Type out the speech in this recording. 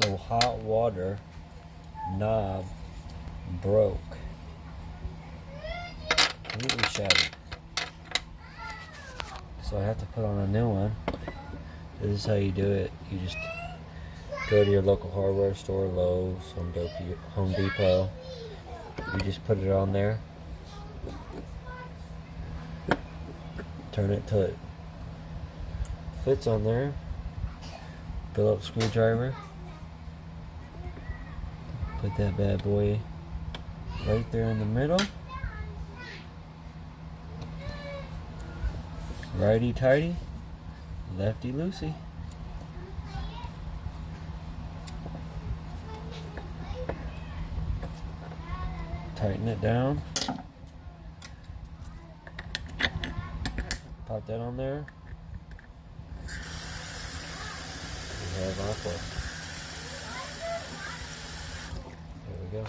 So hot water knob broke. Completely shattered. So I have to put on a new one. This is how you do it. You just go to your local hardware store, Lowe's, Home Depot. You just put it on there. Turn it till it fits on there. Phillips screwdriver. Put that bad boy right there in the middle. Righty tighty, lefty loosey. Tighten it down. Pop that on there. We have our plug. There we go.